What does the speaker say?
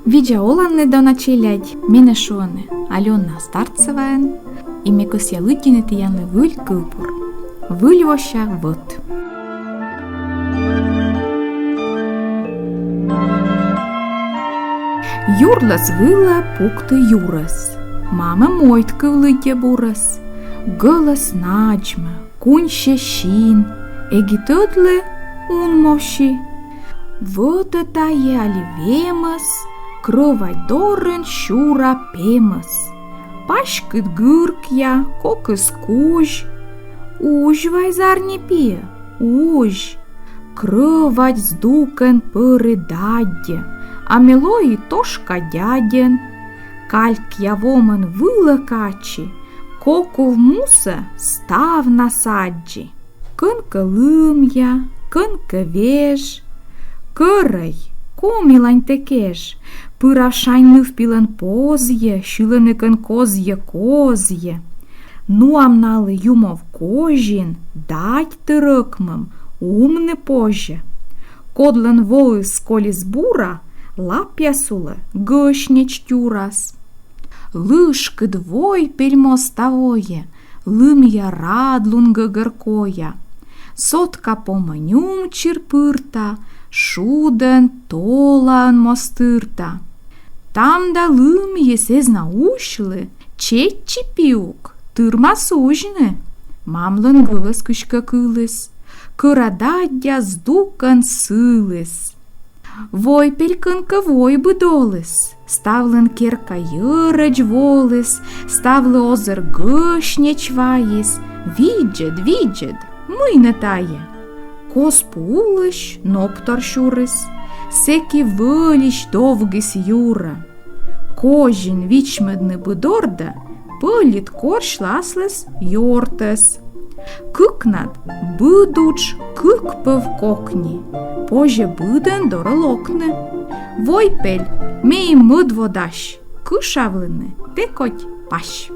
Видеоланны до началять Менешоны Алена Старцеваен и Мекосья Лыкины Тияны Выль Кылпур. Выльвоща вот. Юрлас вылла пукты юрас. Мама мойтка влыке бурас. Голос наджма, кунще щин, эгитотлы унмовщи. Вот это я оливемас, кровайдорен щура пемас. Пашкыт гыркья, кокыс куж. Уж вайзарни пе, уж. Кровать сдукен пырыдадде, а мелои тошка дяден. Кальк я вомен вылакачи, коку в муса став насаджи. Кынка лымья, кынка веж, кырай, комилань текеш, пырашань впилен позє, щиленикен козє. Ну амнали юмов кожін, дать тирикмем, умне поже. Кодлен воли з коліс бура, лап'ясуле, гышнеч тюрас. Лышки двой перьмостовое, лымья радлунга горкоя. Сотка по манюм черпырта, шуден толан мостырта. Там да лымье сезнаушли, четчи пиук, тырма сужны. Мамлын гылыс кышка кылыс, кырададя здукан сылыс. Вой перькынка вой быдолыс, ставлен керка йырач волыс, ставлы озыр гышнеч вайыс, виджед, мыйны тае. Кос пулыш, ноптор щурыс, секи вылищ довгыс юра. Кожин вичмедны быдорда, пылит корш ласлыс йортес. Кыкнат быдуч кыкпыв кокни, поже быден доролокны. Войпель мей мыд водаш, кышавлыны текоть паш.